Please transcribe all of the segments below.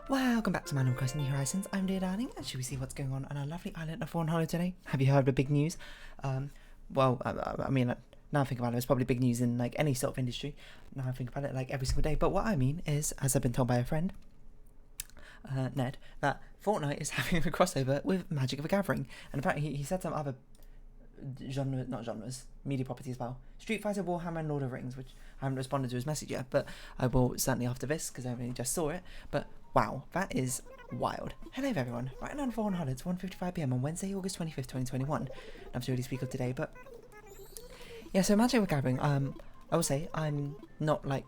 Welcome back to Man of Crossing New Horizons. I'm dear darling, and should we see what's going on our lovely island of Fawnhollow today? Have you heard the big news? Well, I mean, now I think about it, it's probably big news in like any sort of industry. Now I think about it like every single day. But what I mean is, as I've been told by a friend, Ned, that Fortnite is having a crossover with Magic: The Gathering, and apparently he said some other media properties as well. Street Fighter, Warhammer, and Lord of the Rings, which I haven't responded to his message yet, but I will certainly after this because I only just saw it. But wow, that is wild. Hello everyone, right now on Fawnhallow, it's 1:55 PM on Wednesday, August 25th, 2021. I'm to really speak of today, but yeah, so Magic: The Gathering, I will say I'm not like,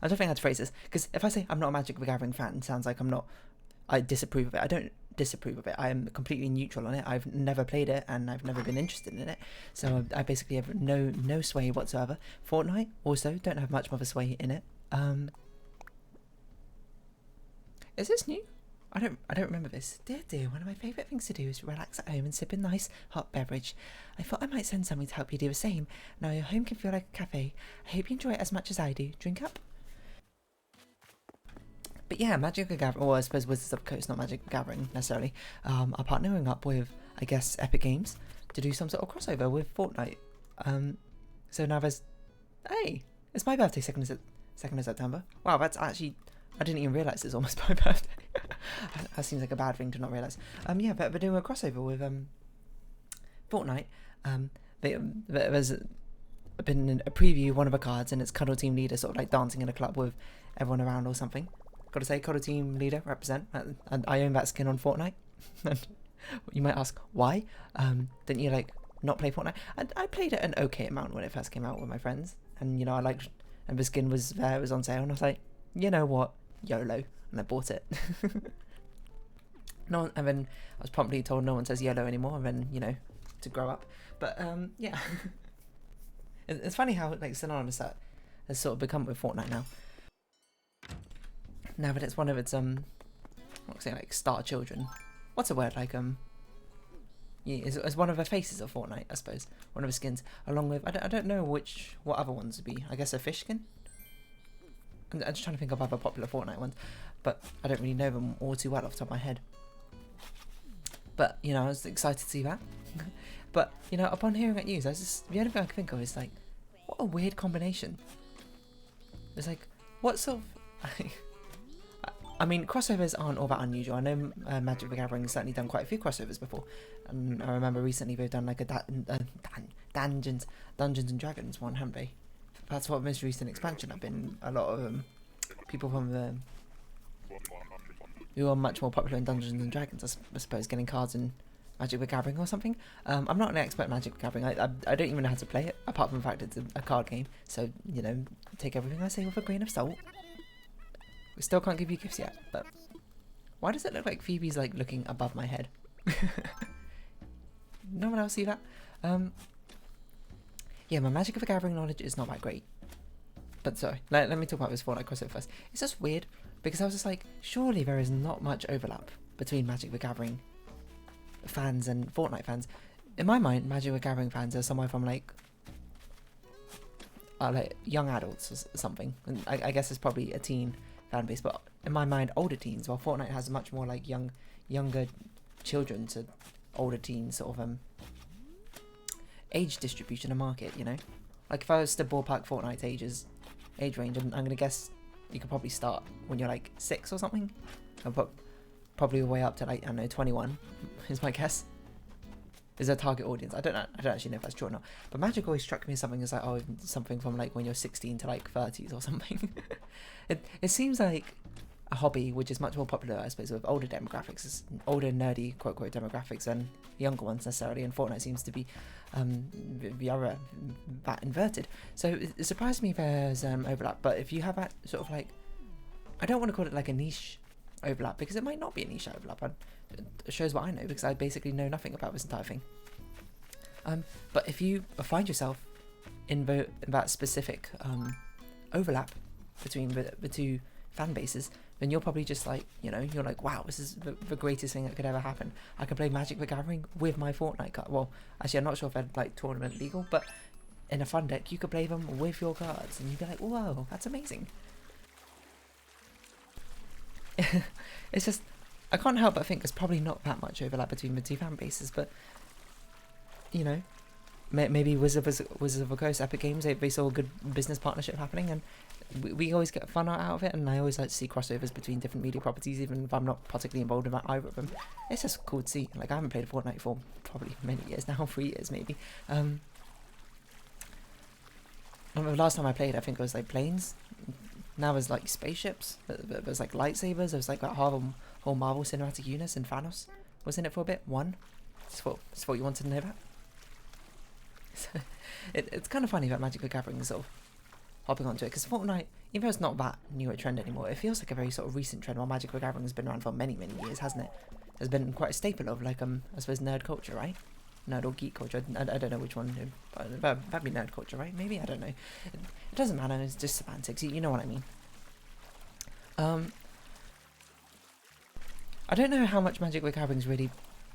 I don't think how to phrase this, because if I say I'm not a Magic: The Gathering fan, it sounds like I disapprove of it. I don't disapprove of it. I am completely neutral on it. I've never played it and I've never been interested in it, so I basically have no sway whatsoever. Fortnite also don't have much of a sway in it. Is this new? I don't remember this. Dear, one of my favourite things to do is relax at home and sip a nice hot beverage. I thought I might send something to help you do the same. Now your home can feel like a cafe. I hope you enjoy it as much as I do. Drink up. But yeah, Magic: The Gathering, or I suppose Wizards of the Coast, not Magic: The Gathering necessarily, are partnering up with, I guess, Epic Games to do some sort of crossover with Fortnite. So now there's, hey, it's my birthday, 2nd of September. Wow, that's actually, I didn't even realise it's almost my birthday. That seems like a bad thing to not realise. Yeah, but they're doing a crossover with Fortnite. There's been a preview of one of the cards, and it's Cuddle Team Leader sort of like dancing in a club with everyone around or something. Gotta say, Cuddle Team Leader, represent. And I own that skin on Fortnite. And you might ask, why? Didn't you like not play Fortnite? I played it an okay amount when it first came out with my friends. And you know, I liked, and the skin was there, it was on sale, and I was like, you know what? YOLO. And I bought it. No, and then I was promptly told no one says YOLO anymore, and then, you know, to grow up. But yeah. It's funny how like synonymous that has sort of become with Fortnite now. Now that it's one of its what's it, like star children. What's a word like yeah, it's one of the faces of Fortnite, I suppose. One of the skins, along with I don't know what other ones would be. I guess a fish skin. I'm just trying to think of other popular Fortnite ones, but I don't really know them all too well off the top of my head. But you know, I was excited to see that. But you know, upon hearing that news, the only thing I can think of is like, what a weird combination. It's like, what sort of I mean, crossovers aren't all that unusual. I know Magic: The Gathering has certainly done quite a few crossovers before. And I remember recently they've done like a Dungeons and Dragons one, haven't they? That's what the most recent expansion have been. A lot of people from who are much more popular in Dungeons and Dragons, I suppose, getting cards in Magic: The Gathering or something. I'm not an expert in Magic: The Gathering. I don't even know how to play it, apart from the fact it's a card game. So, you know, take everything I say with a grain of salt. We still can't give you gifts yet, but why does it look like Phoebe's like looking above my head? No one else see that? Yeah, my Magic: The Gathering knowledge is not that great. But sorry, let me talk about this Fortnite crossover first. It's just weird, because I was just like, surely there is not much overlap between Magic: The Gathering fans and Fortnite fans. In my mind, Magic: The Gathering fans are somewhere from like young adults or something. And I guess it's probably a teen fan base, but in my mind, older teens. While Fortnite has much more like younger children to older teens sort of age distribution and market. You know, like if I was to ballpark Fortnite's age range, I'm gonna guess you could probably start when you're like 6 or something. I'll put probably all the way up to like, I don't know, 21 is my guess. Is a target audience. I don't actually know if that's true or not. But Magic always struck me as something as like, oh, something from like when you're 16 to like 30s or something. It seems like a hobby which is much more popular, I suppose, with older demographics, older nerdy quote unquote demographics than younger ones necessarily. And Fortnite seems to be the other that inverted. So it surprised me there's overlap. But if you have that sort of like, I don't want to call it like a niche overlap, because it might not be a niche overlap. It shows what I know, because I basically know nothing about this entire thing. But if you find yourself in that specific overlap between the two fan bases, then you're probably just like, you know, you're like, wow, this is the greatest thing that could ever happen. I can play Magic: The Gathering with my Fortnite card. Well, actually, I'm not sure if they're like tournament legal, but in a fun deck, you could play them with your cards, and you'd be like, whoa, that's amazing. it's just, I can't help but think there's probably not that much overlap between the two fan bases, but, you know, maybe Wizards of the Coast, Epic Games, they saw a good business partnership happening, and we always get fun out of it, and I always like to see crossovers between different media properties, even if I'm not particularly involved in either of them. It's just cool to see. Like, I haven't played Fortnite for probably many years now, 3 years maybe. The last time I played, I think it was like planes. Now there's like spaceships. There's like lightsabers. There's like that whole Marvel Cinematic Universe, and Thanos was in it for a bit. It's what you wanted to know about. So, it's kind of funny that Magic the Gathering is sort of hopping onto it, because Fortnite, even though it's not that new a trend anymore, it feels like a very sort of recent trend, while Magic the Gathering has been around for many years, hasn't it? Has been quite a staple of, like, I suppose, nerd culture, right? Nerd or geek culture. I don't know which one. That'd be nerd culture, right? Maybe, I don't know. It doesn't matter. It's just semantics. You know what I mean. I don't know how much Magic the Gathering's really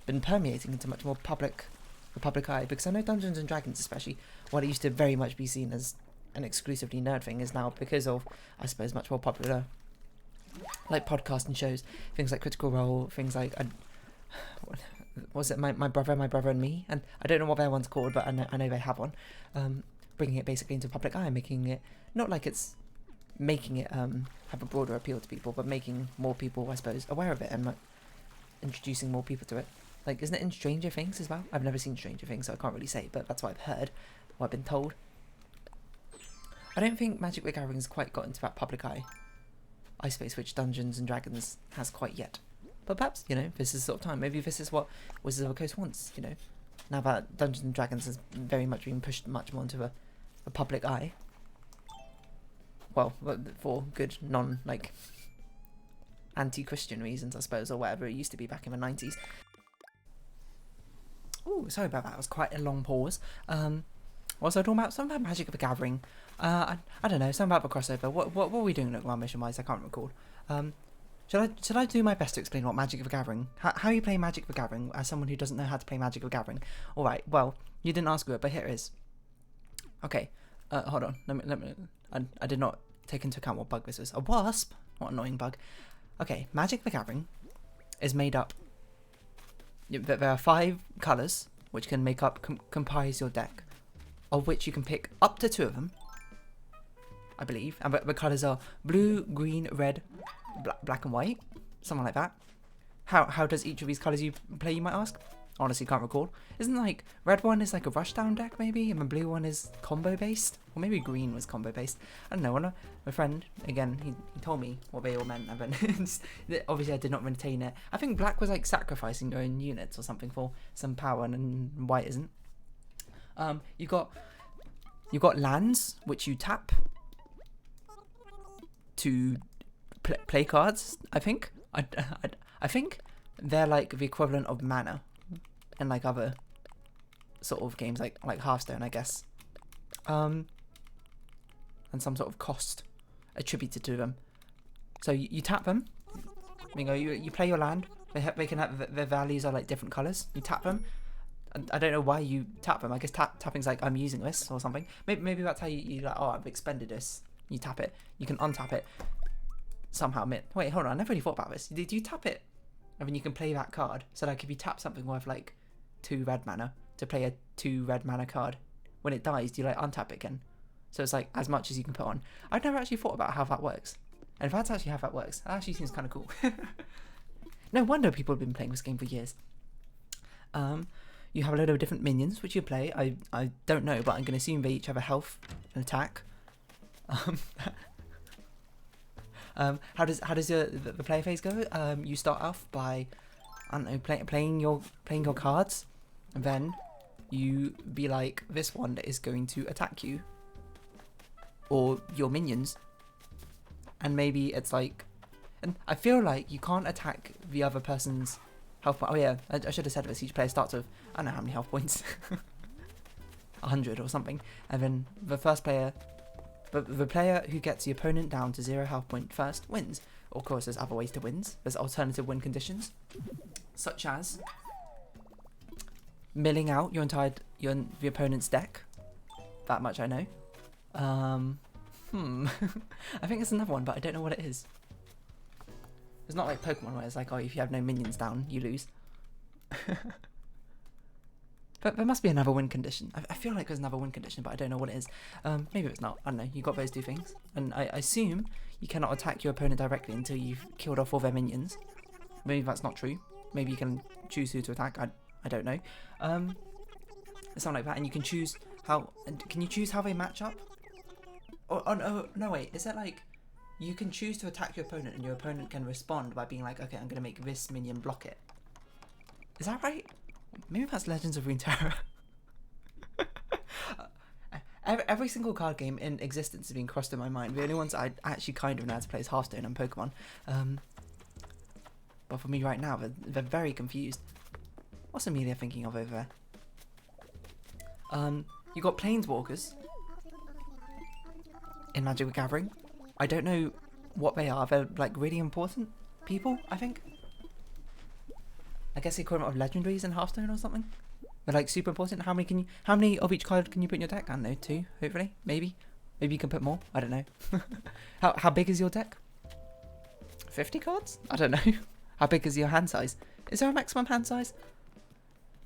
been permeating into much more the public eye, because I know Dungeons and Dragons, especially, what it used to very much be seen as an exclusively nerd thing, is now, because of, I suppose, much more popular, like, podcasts and shows, things like Critical Role, things like, what was it, my brother and me, and I don't know what their one's called, but I know they have one, bringing it basically into public eye, making it, not like it's making it have a broader appeal to people, but making more people, I suppose, aware of it, and like, introducing more people to it. Like, isn't it in Stranger Things as well? I've never seen Stranger Things, so I can't really say, but that's what I've heard, what I've been told. I don't think Magic the Gathering's quite got into that public eye space, which Dungeons and Dragons has quite yet. But perhaps, you know, this is the sort of time. Maybe this is what Wizards of the Coast wants, you know. Now that Dungeons and Dragons has very much been pushed much more into a public eye. Well, for good, like, anti-Christian reasons, I suppose, or whatever it used to be back in the 90s. Ooh, sorry about that. It was quite a long pause. What was I talking about? Something about Magic the Gathering. I don't know. Something about the crossover. What were we doing at mission-wise? I can't recall. Should I do my best to explain what Magic the Gathering, how you play Magic the Gathering as someone who doesn't know how to play Magic the Gathering? All right. Well, you didn't ask for it, but here it is. Okay. Hold on. Let me. I did not take into account what bug this is. A wasp. What annoying bug. Okay. Magic the Gathering is made up. There are 5 colours which can make up comprise your deck, of which you can pick up to 2 of them, I believe. And the colours are blue, green, red, black and white, something like that. How does each of these colours you play, you might ask? Honestly, can't recall. Isn't like red one is like a rushdown deck maybe, and the blue one is combo based, or maybe green was combo based. I don't know. My friend again, he told me what they all meant, and then obviously I did not retain it. I think black was like sacrificing your own units or something for some power, and white isn't. You got lands which you tap to play cards. I think I think they're like the equivalent of mana in like other sort of games, like Hearthstone, I guess. And some sort of cost attributed to them. So you tap them. You play your land. They can have their values are like different colors. You tap them. I don't know why you tap them. I guess tapping's like, I'm using this or something. Maybe that's how you like, oh, I've expended this. You tap it. You can untap it somehow. Wait, hold on. I never really thought about this. Did you tap it? And then you can play that card. So like if you tap something worth like 2 red mana to play a 2 red mana card, when it dies, do you like untap it again? So it's like as much as you can put on. I've never actually thought about how that works. And if that's actually how that works, that actually seems kind of cool. No wonder people have been playing this game for years. You have a load of different minions which you play. I don't know, but I'm going to assume they each have a health and attack. How does the play phase go? You start off by, I don't know, playing your cards, and then you be like, this one is going to attack you or your minions, and maybe it's like, and I feel like you can't attack the other person's health point. Oh yeah, I should have said this. Each player starts with, I don't know how many health points, 100 or something, and then the first player. But the player who gets the opponent down to 0 health point first wins. Of course, there's other ways to win. There's alternative win conditions, such as milling out the opponent's deck. That much I know. I think there's another one, but I don't know what it is. not like Pokemon where it's like, oh, if you have no minions down, you lose. But there must be another win condition. I feel like there's another win condition, but I don't know what it is. Maybe it's not. I don't know. You got those two things, and I assume you cannot attack your opponent directly until you've killed off all their minions. Maybe that's not true. Maybe you can choose who to attack. I don't know. Something like that, and you can choose how. Can you choose how they match up? Oh no, wait. Is that like you can choose to attack your opponent, and your opponent can respond by being like, okay, I'm gonna make this minion block it. Is that right? Maybe that's Legends of Runeterra. Every single card game in existence has been crossed in my mind. The only ones I actually kind of know how to play is Hearthstone and Pokemon. But for me right now, they're very confused. What's Amelia thinking of over there? You got Planeswalkers in Magic the Gathering. I don't know what they are. They're like really important people, I think. I guess the equivalent of legendaries in Hearthstone or something. They're like super important. How many of each card can you put in your deck? I don't know, 2, hopefully, maybe you can put more. I don't know. How big is your deck? 50 cards? I don't know. How big is your hand size? Is there a maximum hand size?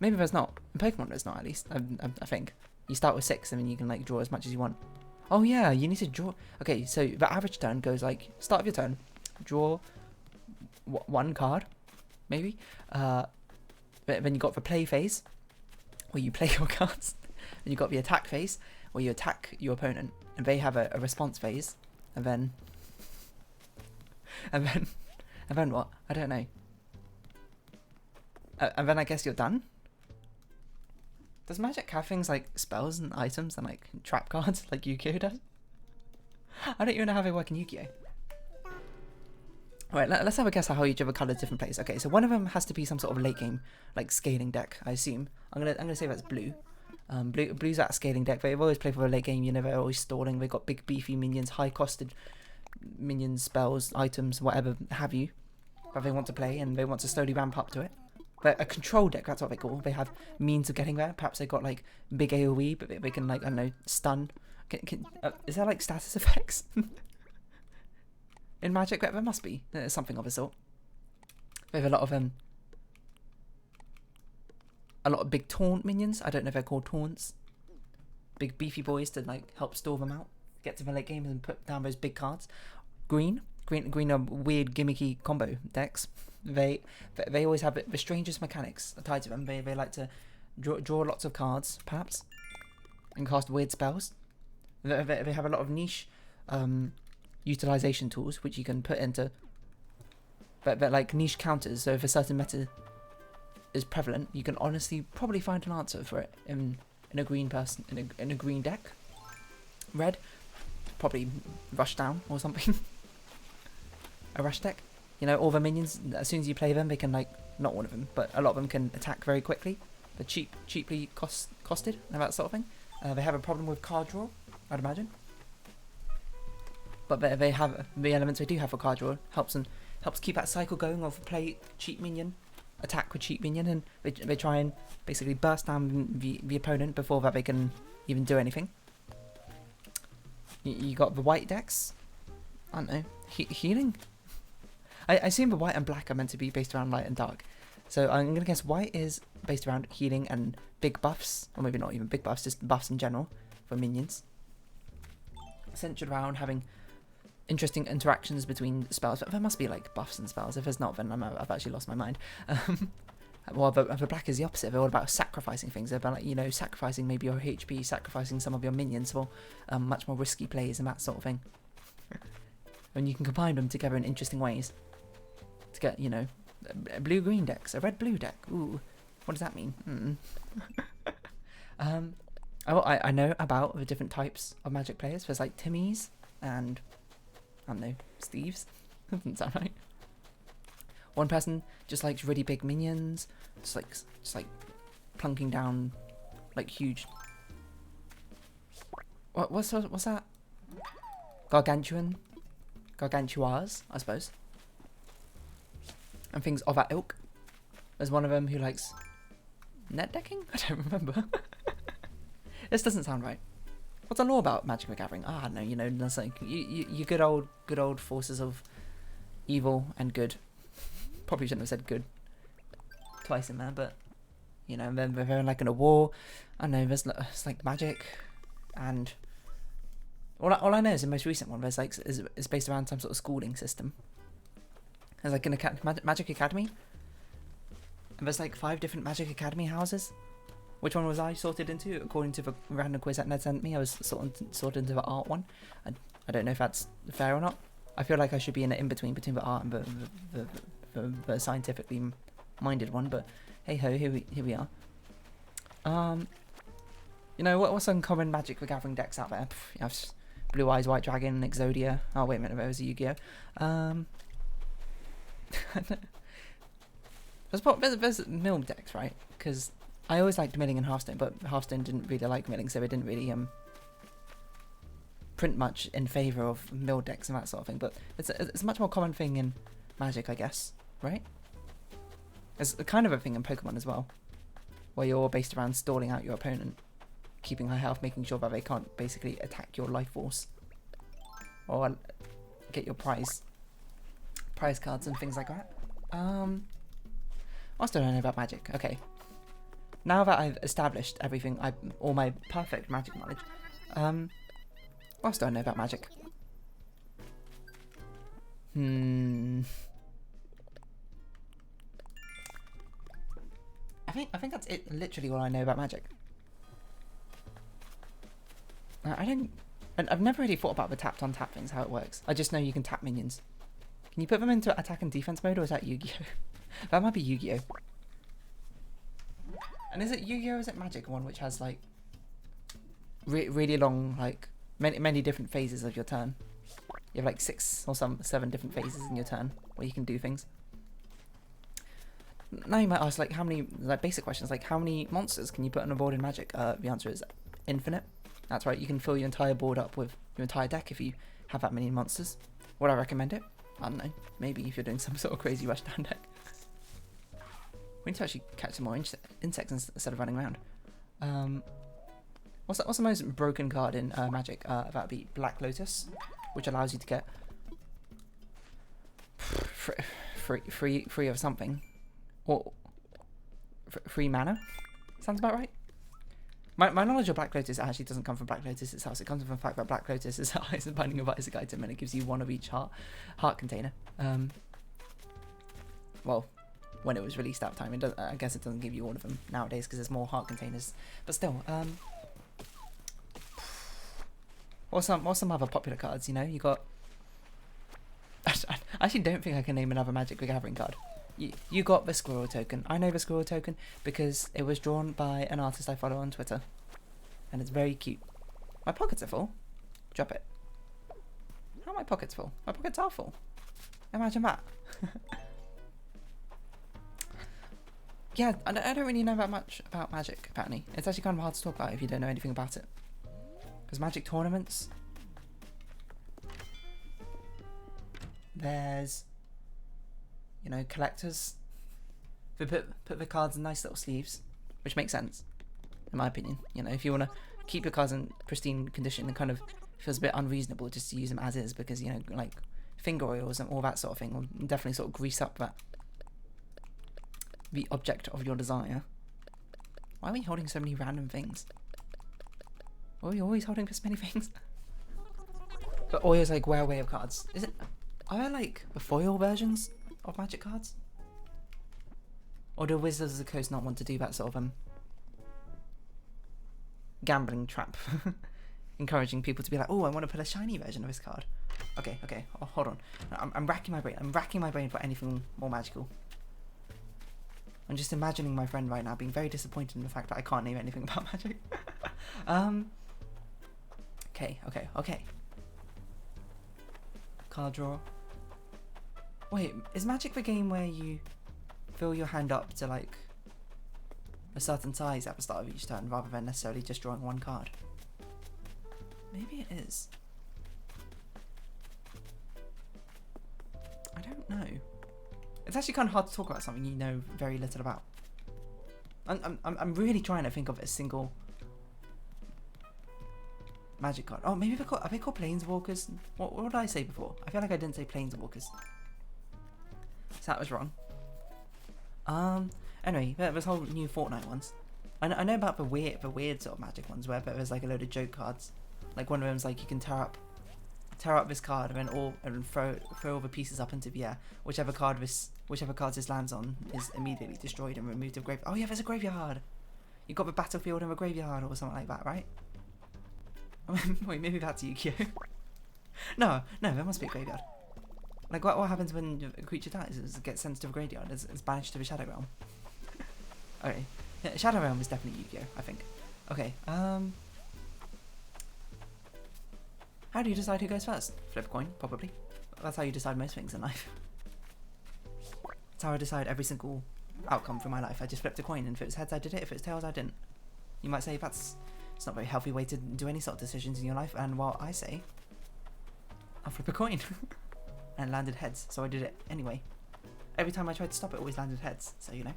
Maybe there's not. In Pokemon there's not, at least. I think you start with 6 and then you can like draw as much as you want. Oh yeah, you need to draw. Okay, so the average turn goes like start of your turn, draw 1 card. Maybe. Then you got the play phase, where you play your cards. And you got the attack phase, where you attack your opponent, and they have a response phase, and then what? I don't know. And then I guess you're done. Does Magic have things like spells and items and like trap cards like Yu-Gi-Oh does? I don't even know how they work in Yu-Gi-Oh. Alright, let's have a guess at how each of the colours different plays. Okay, so one of them has to be some sort of late game, like scaling deck, I assume. I'm gonna say that's blue. Blue's that scaling deck. They've always played for a late game. You know, they're always stalling. They've got big beefy minions, high costed minions, spells, items, whatever have you, that they want to play, and they want to slowly ramp up to it. But a control deck, that's what they call. They have means of getting there. Perhaps they've got like big AoE, but they can like, I don't know, stun. Is there like status effects? In Magic, there must be. There's something of a sort. We have a lot of big taunt minions. I don't know if they're called taunts. Big beefy boys to like help stall them out, get to the late game and put down those big cards. Green are weird gimmicky combo decks. They always have the strangest mechanics tied to them. They like to draw lots of cards, perhaps, and cast weird spells. They have a lot of niche utilization tools which you can put into, but they're like niche counters. So if a certain meta is prevalent, you can honestly probably find an answer for it in a green person in a green deck. Red, probably rush down or something. A rush deck, you know, all the minions as soon as you play them, they can like, not all of them, but a lot of them can attack very quickly. They're cheaply costed and that sort of thing. They have a problem with card draw, I'd imagine. But they have the elements they do have for card draw. Helps keep that cycle going of play cheap minion, attack with cheap minion, and they try and basically burst down the opponent before that they can even do anything. You got the white decks. I don't know, healing. I assume the white and black are meant to be based around light and dark. So I'm gonna guess white is based around healing and big buffs, or maybe not even big buffs, just buffs in general for minions. Centered around having interesting interactions between spells. But there must be like buffs and spells. If there's not, then I've actually lost my mind. Well, the black is the opposite. They're all about sacrificing things. They're about, like, you know, sacrificing maybe your HP, sacrificing some of your minions for much more risky plays and that sort of thing. And you can combine them together in interesting ways to get, you know, blue-green decks, a red-blue deck. Ooh, what does that mean? I know about the different types of Magic players. There's like Timmys and, I don't know, Steves. Doesn't sound right. One person just likes really big minions, just like plunking down like huge. What's that? Gargantuars, I suppose. And things of that ilk. There's one of them who likes net decking. I don't remember. This doesn't sound right. What's the law about Magic the Gathering? I don't know. You know, that's like you good old forces of evil and good probably shouldn't have said good twice in there, but you know, then we're like in a war. I know there's it's like magic, and all I know is the most recent one. There's like is based around some sort of schooling system. There's like an magic academy, and there's like 5 different magic academy houses. Which one was I sorted into? According to the random quiz that Ned sent me, I was sorted into the art one. I don't know if that's fair or not. I feel like I should be in between the art and the scientifically minded one, but hey ho, here we are. You know, what's some common Magic the Gathering decks out there? You have Blue Eyes White Dragon, Exodia. Oh wait a minute, there was a Yu-Gi-Oh. There's mill decks, right? Because I always liked milling and Hearthstone, but Hearthstone didn't really like milling, so it didn't really print much in favour of mill decks and that sort of thing. But it's a much more common thing in Magic, I guess, right? It's kind of a thing in Pokemon as well, where you're based around stalling out your opponent, keeping high health, making sure that they can't basically attack your life force or get your prize cards and things like that. What do I know about Magic? Okay. Now that I've established everything, all my perfect Magic knowledge, what else do I know about Magic? I think that's it. Literally all I know about Magic. I've never really thought about the tapped on tap things, how it works. I just know you can tap minions. Can you put them into attack and defense mode, or is that Yu-Gi-Oh? That might be Yu-Gi-Oh. And is it Yu-Gi-Oh or is it Magic one which has like really long, like many different phases of your turn? You have like 6 or 7 different phases in your turn where you can do things. Now you might ask, like, how many, like, basic questions, like how many monsters can you put on a board in Magic? The answer is infinite. That's right, you can fill your entire board up with your entire deck if you have that many monsters. Would I recommend it? I don't know. Maybe if you're doing some sort of crazy rushdown deck. We need to actually catch some more insects instead of running around. What's the most broken card in Magic? That would be Black Lotus, which allows you to get free of something, or free mana. Sounds about right. My knowledge of Black Lotus actually doesn't come from Black Lotus itself. It comes from the fact that Black Lotus is a Binding of Isaac item, and it gives you 1 of each heart container. Well, when it was released that time, I guess it doesn't give you all of them nowadays because there's more heart containers. But still, what's some other popular cards? You know, you got. I actually don't think I can name another Magic the Gathering card. You got the squirrel token. I know the squirrel token because it was drawn by an artist I follow on Twitter, and it's very cute. My pockets are full. Drop it. How are my pockets full? My pockets are full. Imagine that. Yeah, I don't really know that much about Magic, apparently. It's actually kind of hard to talk about if you don't know anything about it. Because Magic tournaments, there's, you know, collectors. They put the cards in nice little sleeves, which makes sense, in my opinion. You know, if you want to keep your cards in pristine condition, it kind of feels a bit unreasonable just to use them as is, because, you know, like finger oils and all that sort of thing will definitely sort of grease up the object of your desire. Why are we holding so many random things? Why are we always holding this many things? But oils like wear away of cards. Are there like the foil versions of Magic cards? Or do Wizards of the Coast not want to do that sort of gambling trap? Encouraging people to be like, oh, I want to put a shiny version of this card. Okay, oh, hold on. I'm racking my brain. I'm racking my brain for anything more magical. I'm just imagining my friend right now being very disappointed in the fact that I can't name anything about Magic. Okay. Card draw. Wait, is Magic the game where you fill your hand up to like a certain size at the start of each turn rather than necessarily just drawing one card? Maybe it is. I don't know. It's actually kind of hard to talk about something you know very little about. I'm really trying to think of a single Magic card. Oh, maybe are they called Planeswalkers? What did I say before? I feel like I didn't say Planeswalkers. So that was wrong. Anyway, there's whole new Fortnite ones. I know about the weird sort of magic ones where there's like a load of joke cards. Like one of them's like you can tear up this card and then throw all the pieces up into the air. Whichever card this lands on is immediately destroyed and removed to grave. Oh yeah, there's a graveyard. You got the battlefield and a graveyard or something like that, right? Wait, maybe that's Yu-Gi-Oh. No, there must be a graveyard. Like what happens when a creature dies? It gets sent to a graveyard. It's banished to the Shadow Realm. Okay, yeah, Shadow Realm is definitely Yu-Gi-Oh, I think. Okay, how do you decide who goes first? Flip a coin, probably. That's how you decide most things in life. That's how I decide every single outcome for my life. I just flipped a coin, and if it was heads, I did it. If it was tails, I didn't. You might say it's not a very healthy way to do any sort of decisions in your life, and while I say, I'll flip a coin. And it landed heads, so I did it anyway. Every time I tried to stop it, always landed heads, so you know.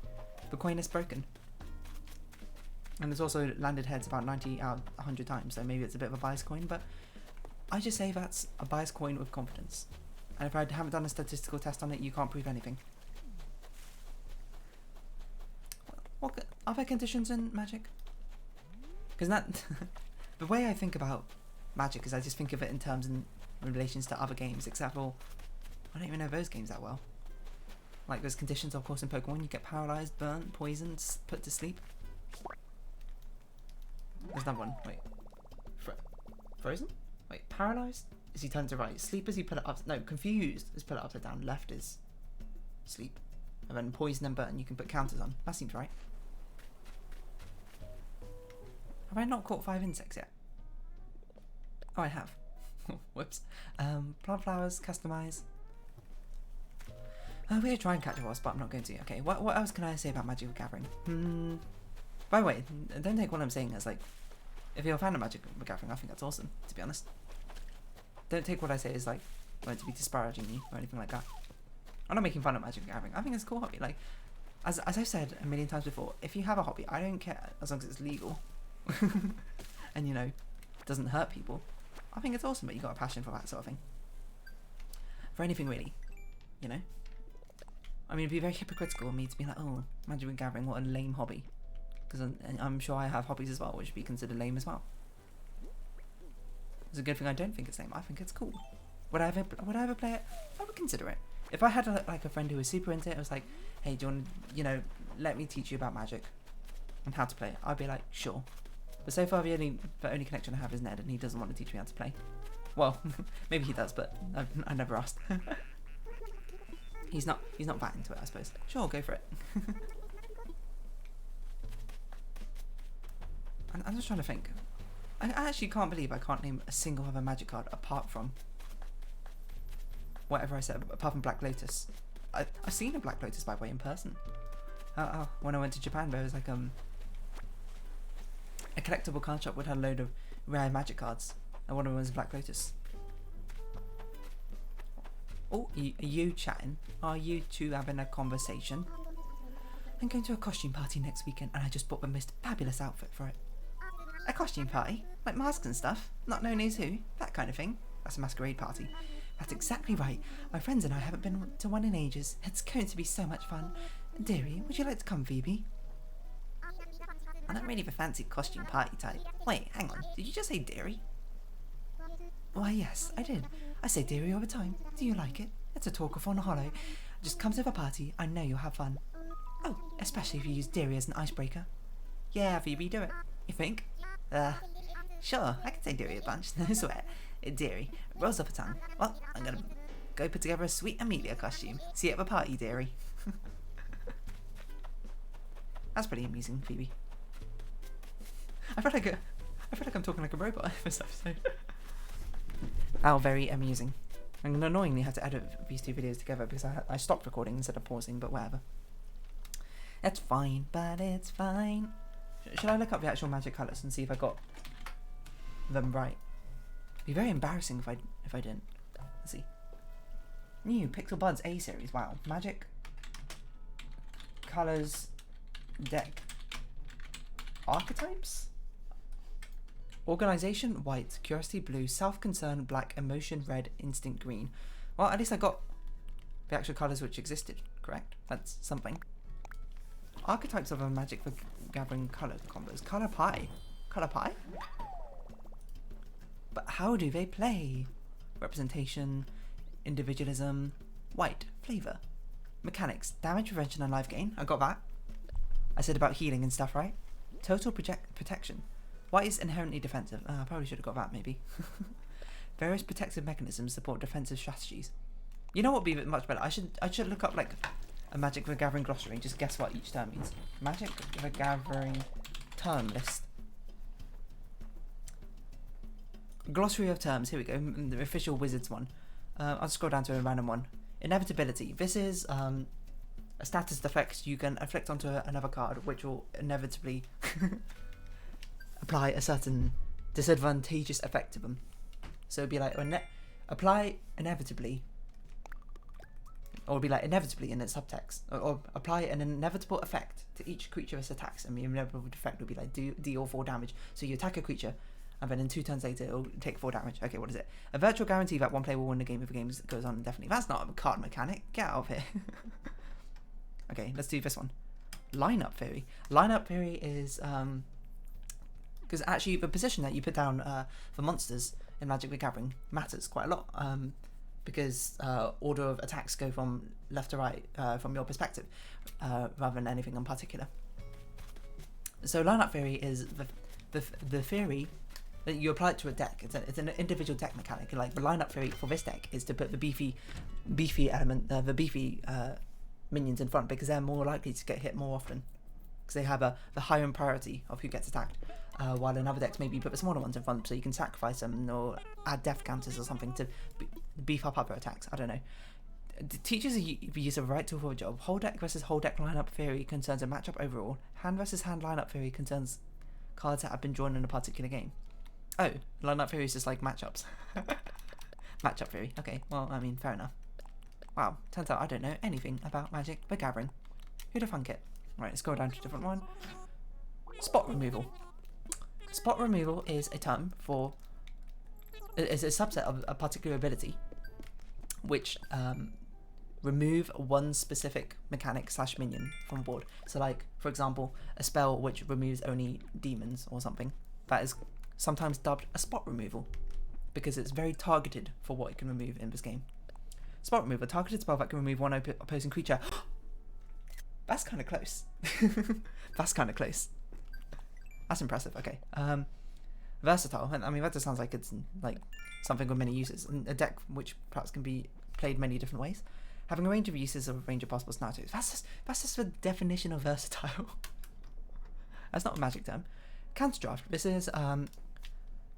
The coin is broken. And it's also landed heads about 90 out of 100 times, so maybe it's a bit of a biased coin, but I just say that's a biased coin with confidence. And if I haven't done a statistical test on it, you can't prove anything. What are there conditions in Magic? Because that the way I think about Magic is I just think of it in terms in relations to other games, except for I don't even know those games that well. Like there's conditions, of course, in Pokemon. You get paralyzed, burnt, poisoned, put to sleep. There's another one. Wait, frozen? Wait, paralyzed is he turned to right. Sleep is he put it up. No, confused is put it upside down. Left is sleep, and then poison and burn. You can put counters on. That seems right. Have I not caught 5 insects yet? Oh, I have. Whoops. Plant flowers, customize. We're going to try and catch a wasp, but I'm not going to. Okay, what else can I say about Magic the Gathering? By the way, don't take what I'm saying as like, if you're a fan of Magic the Gathering, I think that's awesome, to be honest. Don't take what I say as like, meant to be disparaging you or anything like that. I'm not making fun of Magic the Gathering. I think it's a cool hobby. Like, as I've said a million times before, if you have a hobby, I don't care as long as it's legal. And you know, doesn't hurt people. I think it's awesome that you got a passion for that sort of thing. For anything really, you know. I mean, it'd be very hypocritical of me to be like, oh, Magic the Gathering, what a lame hobby. Because I'm sure I have hobbies as well, which would be considered lame as well. It's a good thing I don't think it's lame. I think it's cool. Would I ever play it? I would consider it. If I had like a friend who was super into it, I was like, hey, do you want to, you know, let me teach you about Magic and how to play it? I'd be like, sure. But so far, the only connection I have is Ned, and he doesn't want to teach me how to play. Well, maybe he does, but I never asked. He's not that into it, I suppose. Sure, go for it. I'm just trying to think. I actually can't believe I can't name a single other Magic card apart from whatever I said, apart from Black Lotus. I've seen a Black Lotus, by the way, in person. When I went to Japan, there was like a collectible card shop which had a load of rare Magic cards, and one of them was Black Lotus. Oh, are you chatting? Are you two having a conversation? I'm going to a costume party next weekend, and I just bought the most fabulous outfit for it. A costume party? Like masks and stuff? Not known as who? That kind of thing? That's a masquerade party. That's exactly right. My friends and I haven't been to one in ages. It's going to be so much fun. Dearie, would you like to come, Phoebe? I'm not really the fancy costume party type. Wait, hang on. Did you just say Dearie? Why, yes, I did. I say Dearie all the time. Do you like it? It's a talk of Fawnhollow. Just come to the party. I know you'll have fun. Oh, especially if you use Dearie as an icebreaker. Yeah, Phoebe, do it. You think? Sure, I can say Dearie a bunch. No sweat. Dearie, rolls off a tongue. Well, I'm gonna go put together a sweet Amelia costume. See you at the party, Dearie. That's pretty amusing, Phoebe. I feel like I'm talking like a robot this episode. How very amusing. I'm gonna annoyingly have to edit these two videos together because I stopped recording instead of pausing, but whatever. It's fine, but it's fine. Should I look up the actual Magic colours and see if I got them right? It'd be very embarrassing if I didn't. Let's see. New Pixel Buds A series. Wow. Magic colours deck. Archetypes? Organisation white, curiosity blue, self-concern black, emotion red, instinct green. Well, at least I got the actual colours which existed, correct? That's something. Archetypes of a Magic the Gathering color combos. Color pie. Color pie? But how do they play? Representation, individualism, white, flavor, mechanics, damage prevention and life gain. I got that. I said about healing and stuff, right? Total protection. White is inherently defensive. I probably should have got that, maybe. Various protective mechanisms support defensive strategies. You know what would be much better? I should look up like a Magic the Gathering glossary and just guess what each term means. Magic the Gathering term list. Glossary of terms. Here we go. The official Wizards one. I'll scroll down to a random one. Inevitability. This is a status effect you can inflict onto another card, which will inevitably apply a certain disadvantageous effect to them. So it'd be like apply inevitably, or it'd be like inevitably in its subtext, or apply an inevitable effect to each creature as attacks, and the inevitable effect would be like deal 4 damage. So you attack a creature, and then in 2 turns later it'll take 4 damage. Okay, what is it? A virtual guarantee that one player will win the game if the game goes on indefinitely. That's not a card mechanic. Get out of here. Okay, let's do this one. Lineup theory. Lineup theory is because actually the position that you put down for monsters in Magic the Gathering matters quite a lot, because order of attacks go from left to right from your perspective, rather than anything in particular. So lineup theory is the theory that you apply it to a deck. It's an individual deck mechanic. Like the lineup theory for this deck is to put the beefy element, the beefy minions in front, because they're more likely to get hit more often, because they have the higher priority of who gets attacked. While in other decks maybe you put the smaller ones in front so you can sacrifice them or add death counters or something to beef up other attacks. I don't know. It teaches the use of a right tool for a job. Whole deck versus whole deck lineup theory concerns a matchup overall. Hand versus hand lineup theory concerns cards that have been drawn in a particular game. Oh, lineup theory is just like matchups. Matchup theory. Okay, well, I mean, fair enough. Wow, turns out I don't know anything about Magic the Gathering. Who'd have thunk it? Right, let's go down to a different one. Spot removal. Spot removal is a term for, is a subset of a particular ability which remove one specific mechanic / minion from board. So like, for example, a spell which removes only demons or something. That is sometimes dubbed a spot removal because it's very targeted for what it can remove in this game. Spot removal, a targeted spell that can remove one opposing creature. That's kind of close. That's kind of close. That's impressive. Okay. Versatile. I mean, that just sounds like it's like something with many uses. And a deck which perhaps can be played many different ways. Having a range of uses of a range of possible scenarios. That's just the definition of versatile. That's not a Magic term. Counter draft. This is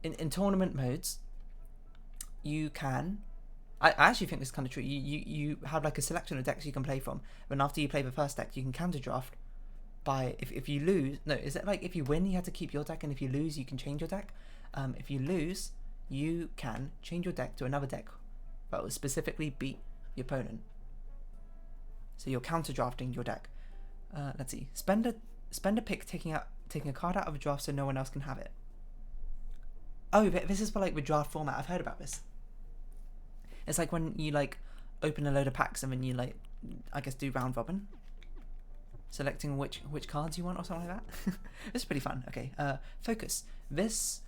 in tournament modes. You can. I actually think this is kind of true. You have like a selection of decks you can play from. And after you play the first deck, you can counter draft. By if you lose, no, is it like if you win you have to keep your deck, and if you lose you can change your deck? If you lose you can change your deck to another deck that will specifically beat the opponent. So you're counter drafting your deck. Let's see. Spend a pick taking a card out of a draft so no one else can have it. Oh, this is for like the draft format. I've heard about this. It's like when you like open a load of packs and then you like, I guess, do round robin, selecting which cards you want or something like that. This is pretty fun. Okay, focus. This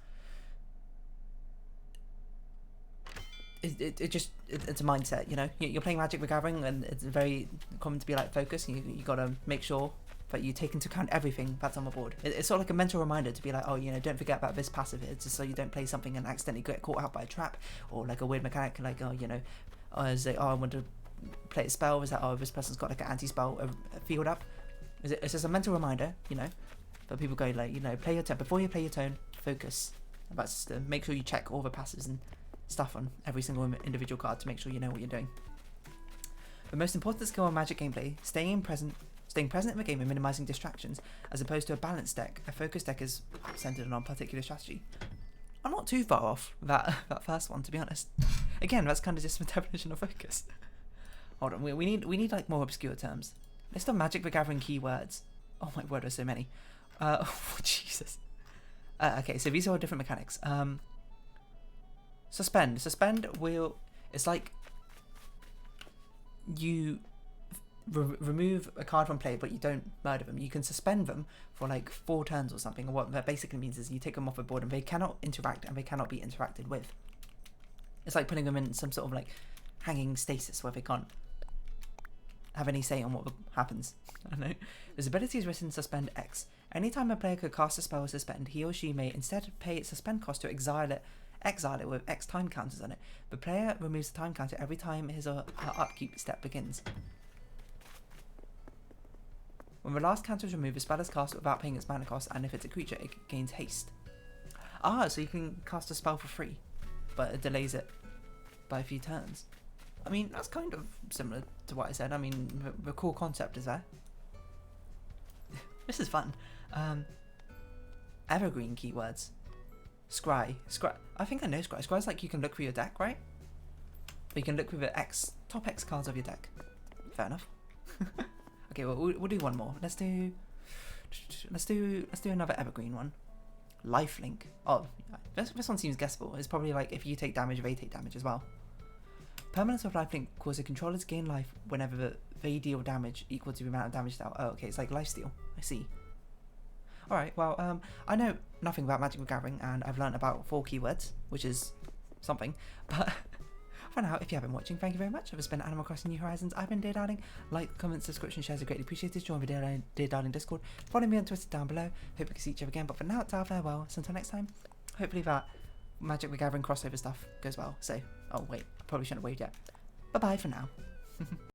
it's a mindset, you know. You're playing Magic the Gathering and it's very common to be like focus. You gotta make sure that you take into account everything that's on the board. It's sort of like a mental reminder to be like, oh, you know, don't forget about this passive here, just so you don't play something and accidentally get caught out by a trap, or like a weird mechanic like, oh, you know, I want to play a spell. Is that, oh, this person's got like an anti-spell field up. It's just a mental reminder, you know, but people go like, you know, play your turn. Before you play your turn, focus. That's just to make sure you check all the passives and stuff on every single individual card to make sure you know what you're doing. The most important skill in Magic gameplay, staying present in the game and minimizing distractions, as opposed to a balanced deck. A focus deck is centered on a particular strategy. I'm not too far off that first one, to be honest. Again, that's kind of just the definition of focus. Hold on, we need like more obscure terms. List of Magic the Gathering keywords. Oh my word, there's so many. Oh, Jesus. Okay, so these are all different mechanics. Suspend. Suspend will. It's like you. remove a card from play, but you don't murder them. You can suspend them for like 4 turns or something. And what that basically means is you take them off the board and they cannot interact and they cannot be interacted with. It's like putting them in some sort of like hanging stasis where they can't have any say on what happens. I don't know. This ability is written suspend X. Anytime a player could cast a spell or suspend, he or she may instead pay its suspend cost to exile it with X time counters on it. The player removes the time counter every time his or her upkeep step begins. When the last counter is removed, the spell is cast without paying its mana cost, and if it's a creature, it gains haste. Ah, so you can cast a spell for free, but it delays it by a few turns. I mean, that's kind of similar to what I said. I mean, the core concept is there. This is fun. Evergreen keywords. Scry. I think I know Scry. Scry's like you can look through your deck, right? But you can look through the top X cards of your deck. Fair enough. Okay, well, we'll do one more. Let's do another evergreen one. Lifelink. Oh, this one seems guessable. It's probably like if you take damage, they take damage as well. Permanence of lifelink causes controllers gain life whenever they deal damage equal to the amount of damage dealt. Oh, okay, it's like lifesteal. I see. Alright, well, I know nothing about Magic the Gathering, and I've learned about 4 keywords, which is something. But for now, if you have been watching, thank you very much. I've been Animal Crossing New Horizons. I've been Dear Darling. Like, comment, subscription, shares are greatly appreciated. Join the Dear Darling Discord. Follow me on Twitter down below. Hope we can see each other again. But for now, it's our farewell. So until next time, hopefully that Magic the Gathering crossover stuff goes well. So, oh wait, I probably shouldn't have waved yet. Bye-bye for now.